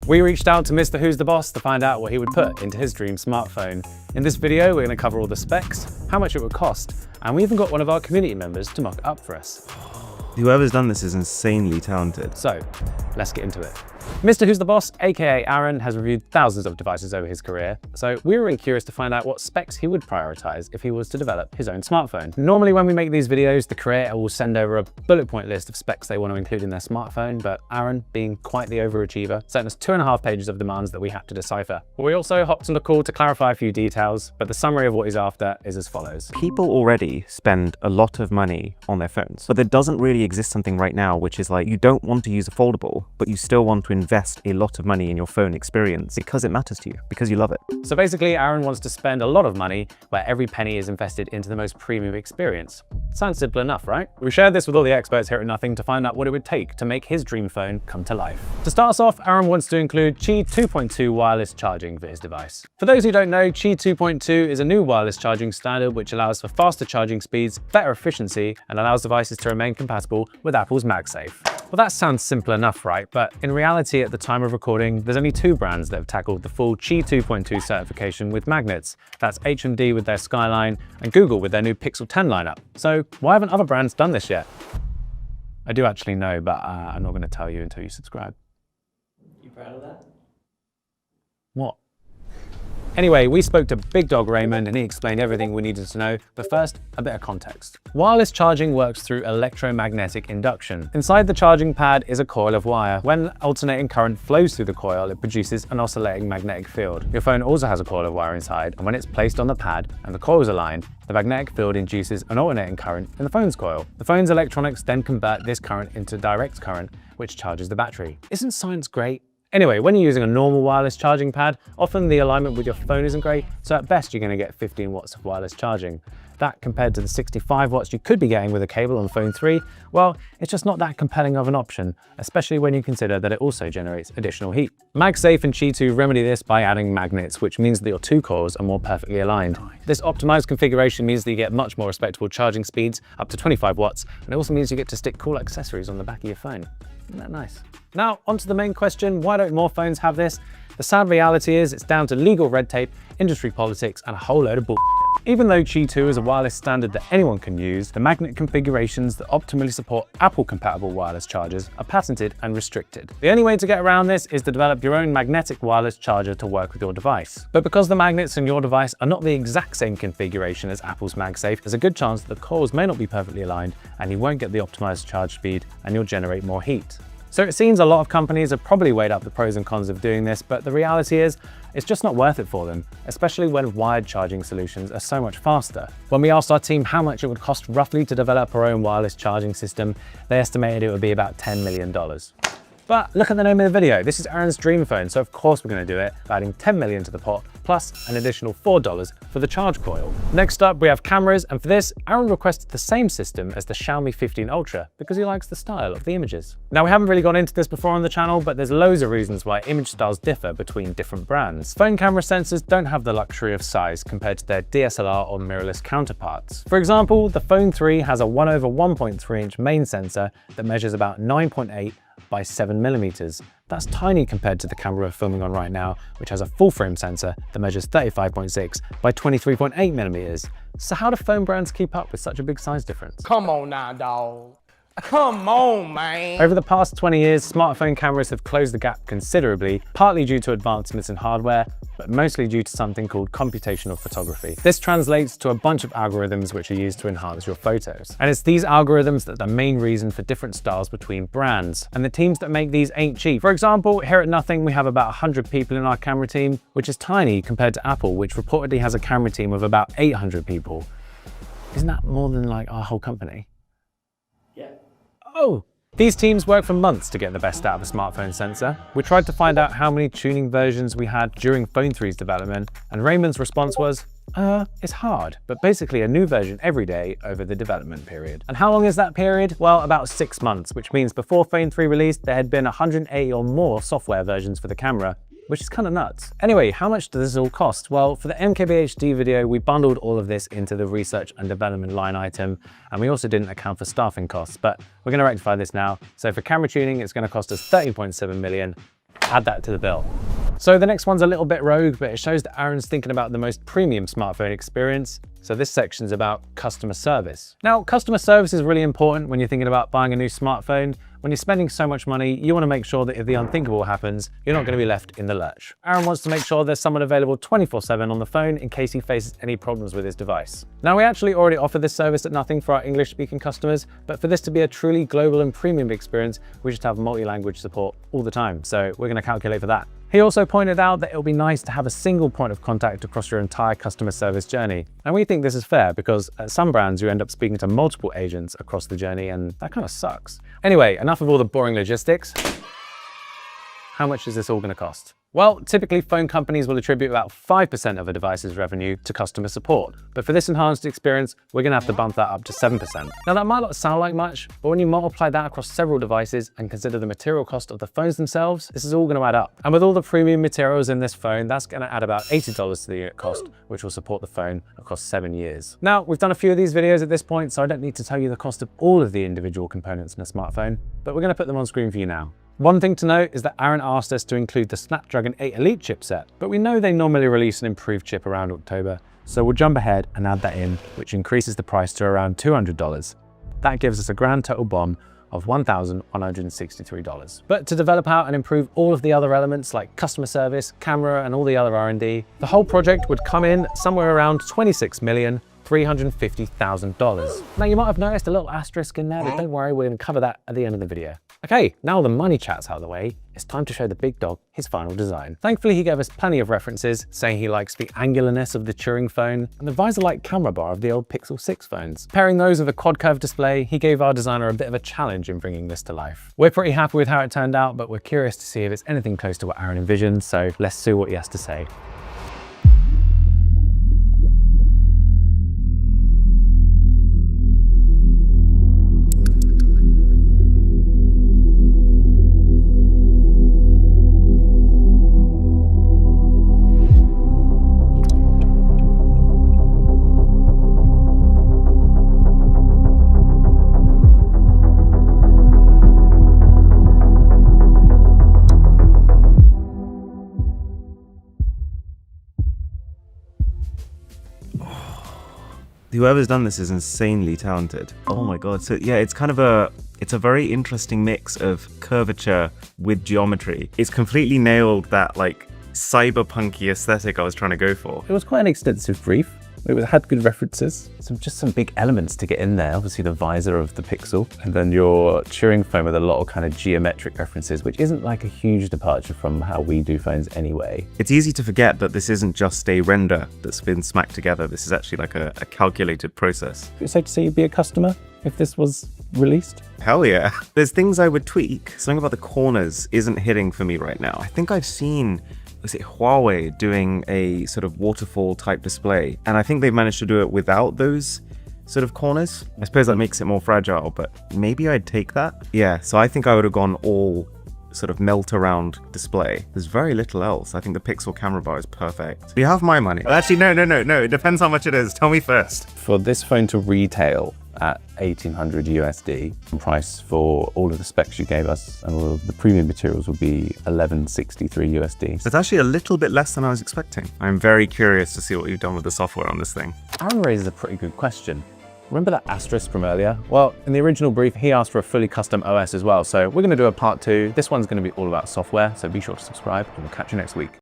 We reached out to Mr. Who's the Boss to find out what he would put into his dream smartphone. In this video, we're going to cover all the specs, how much it would cost, and we even got one of our community members to mock it up for us. Whoever's done this is insanely talented. So, let's get into it. Mr. Who's the Boss, aka Aaron, has reviewed thousands of devices over his career, so we were really curious to find out what specs he would prioritize if he was to develop his own smartphone. Normally when we make these videos, the creator will send over a bullet point list of specs they want to include in their smartphone, but Aaron, being quite the overachiever, sent us 2.5 pages of demands that we had to decipher. We also hopped on the call to clarify a few details, but the summary of what he's after is as follows. People already spend a lot of money on their phones, but there doesn't really exist something right now which is like you don't want to use a foldable, but you still want to invest a lot of money in your phone experience because it matters to you, because you love it. So basically, Aaron wants to spend a lot of money where every penny is invested into the most premium experience. Sounds simple enough, right? We shared this with all the experts here at Nothing to find out what it would take to make his dream phone come to life. To start us off, Aaron wants to include Qi 2.2 wireless charging for his device. For those who don't know, Qi 2.2 is a new wireless charging standard which allows for faster charging speeds, better efficiency, and allows devices to remain compatible with Apple's MagSafe. Well, that sounds simple enough, right? But in reality, at the time of recording, there's only 2 brands that have tackled the full Qi 2.2 certification with magnets. That's HMD with their Skyline and Google with their new Pixel 10 lineup. So why haven't other brands done this yet? I do actually know, but I'm not going to tell you until you subscribe. You proud of that? What? Anyway, we spoke to Big Dog Raymond and he explained everything we needed to know, but first, a bit of context. Wireless charging works through electromagnetic induction. Inside the charging pad is a coil of wire. When alternating current flows through the coil, it produces an oscillating magnetic field. Your phone also has a coil of wire inside, and when it's placed on the pad and the coils aligned, the magnetic field induces an alternating current in the phone's coil. The phone's electronics then convert this current into direct current, which charges the battery. Isn't science great? Anyway, when you're using a normal wireless charging pad, often the alignment with your phone isn't great, so at best you're going to get 15 watts of wireless charging. That compared to the 65 watts you could be getting with a cable on phone 3, well, it's just not that compelling of an option, especially when you consider that it also generates additional heat. MagSafe and Qi 2 remedy this by adding magnets, which means that your 2 coils are more perfectly aligned. This optimized configuration means that you get much more respectable charging speeds, up to 25 watts, and it also means you get to stick cool accessories on the back of your phone. Isn't that nice? Now, onto the main question, why don't more phones have this? The sad reality is it's down to legal red tape, industry politics, and a whole load of bullshit. Even though Qi 2 is a wireless standard that anyone can use, the magnet configurations that optimally support Apple-compatible wireless chargers are patented and restricted. The only way to get around this is to develop your own magnetic wireless charger to work with your device. But because the magnets in your device are not the exact same configuration as Apple's MagSafe, there's a good chance that the coils may not be perfectly aligned and you won't get the optimized charge speed and you'll generate more heat. So it seems a lot of companies have probably weighed up the pros and cons of doing this, but the reality is it's just not worth it for them, especially when wired charging solutions are so much faster. When we asked our team how much it would cost roughly to develop our own wireless charging system, they estimated it would be about $10 million. But look at the name of the video. This is Aaron's dream phone, so of course we're going to do it by adding 10 million to the pot, plus an additional $4 for the charge coil. Next up, we have cameras, and for this, Aaron requested the same system as the Xiaomi 15 Ultra because he likes the style of the images. Now, we haven't really gone into this before on the channel, but there's loads of reasons why image styles differ between different brands. Phone camera sensors don't have the luxury of size compared to their DSLR or mirrorless counterparts. For example, the Phone 3 has a 1/1.3 inch main sensor that measures about 9.8 by 7 millimeters. That's tiny compared to the camera we're filming on right now, which has a full frame sensor that measures 35.6 by 23.8 millimeters. So how do phone brands keep up with such a big size difference? Come on now, dawg. Come on, man. Over the past 20 years, smartphone cameras have closed the gap considerably, partly due to advancements in hardware, but mostly due to something called computational photography. This translates to a bunch of algorithms which are used to enhance your photos. And it's these algorithms that are the main reason for different styles between brands. And the teams that make these ain't cheap. For example, here at Nothing, we have about 100 people in our camera team, which is tiny compared to Apple, which reportedly has a camera team of about 800 people. Isn't that more than like our whole company? Yeah. Oh! These teams worked for months to get the best out of a smartphone sensor. We tried to find out how many tuning versions we had during Phone 3's development, and Raymond's response was, it's hard, but basically a new version every day over the development period. And how long is that period? Well, about 6 months, which means before Phone 3 released, there had been 180 or more software versions for the camera, which is kind of nuts. Anyway, how much does this all cost? Well, for the MKBHD video, we bundled all of this into the research and development line item, and we also didn't account for staffing costs, but we're gonna rectify this now. So for camera tuning, it's gonna cost us 13.7 million, Add that to the bill. So the next one's a little bit rogue, but it shows that Aaron's thinking about the most premium smartphone experience. So this section's about customer service. Now, customer service is really important when you're thinking about buying a new smartphone. When you're spending so much money, you want to make sure that if the unthinkable happens, you're not going to be left in the lurch. Aaron wants to make sure there's someone available 24/7 on the phone in case he faces any problems with his device. Now, we actually already offer this service at nothing for our English-speaking customers, but for this to be a truly global and premium experience, we should have multi-language support all the time. So we're going to calculate for that. He also pointed out that it would be nice to have a single point of contact across your entire customer service journey. And we think this is fair because at some brands you end up speaking to multiple agents across the journey, and that kind of sucks. Anyway, enough of all the boring logistics. How much is this all going to cost? Well, typically phone companies will attribute about 5% of a device's revenue to customer support. But for this enhanced experience, we're going to have to bump that up to 7%. Now that might not sound like much, but when you multiply that across several devices and consider the material cost of the phones themselves, this is all going to add up. And with all the premium materials in this phone, that's going to add about $80 to the unit cost, which will support the phone across 7 years. Now, we've done a few of these videos at this point, so I don't need to tell you the cost of all of the individual components in a smartphone, but we're going to put them on screen for you now. One thing to note is that Aaron asked us to include the Snapdragon 8 Elite chipset, but we know they normally release an improved chip around October, so we'll jump ahead and add that in, which increases the price to around $200. That gives us a grand total BOM of $1,163. But to develop out and improve all of the other elements like customer service, camera, and all the other R&D, the whole project would come in somewhere around $26,350,000. Now you might have noticed a little asterisk in there, but don't worry, we're going to cover that at the end of the video. Okay, now the money chat's out of the way, it's time to show the big dog his final design. Thankfully, he gave us plenty of references, saying he likes the angularness of the Turing phone and the visor-like camera bar of the old Pixel 6 phones. Pairing those with a quad-curve display, he gave our designer a bit of a challenge in bringing this to life. We're pretty happy with how it turned out, but we're curious to see if it's anything close to what Aaron envisioned, so let's see what he has to say. Whoever's done this is insanely talented. Oh my god. So yeah, it's kind of it's a very interesting mix of curvature with geometry. It's completely nailed that like cyberpunky aesthetic I was trying to go for. It was quite an extensive brief. It had good references, just some big elements to get in there. Obviously the visor of the Pixel, and then your Turing phone with a lot of kind of geometric references, which isn't like a huge departure from how we do phones anyway. It's easy to forget that this isn't just a render that's been smacked together. This is actually like a calculated process. Is it safe to say you'd be a customer if this was released? Hell yeah. There's things I would tweak. Something about the corners isn't hitting for me right now. I think I've seen Huawei doing a sort of waterfall type display, and I think they've managed to do it without those sort of corners. I suppose that makes it more fragile, but maybe I'd take that. Yeah, so I think I would have gone all sort of melt around display. There's very little else. I think the Pixel camera bar is perfect. You have my money. Actually, no. It depends how much it is. Tell me first. For this phone to retail at $1,800 USD, the price for all of the specs you gave us and all of the premium materials would be $1,163 USD. That's actually a little bit less than I was expecting. I'm very curious to see what you've done with the software on this thing. Aaron raises a pretty good question. Remember that asterisk from earlier? Well, in the original brief, he asked for a fully custom OS as well, so we're going to do a part 2. This one's going to be all about software, so be sure to subscribe and we'll catch you next week.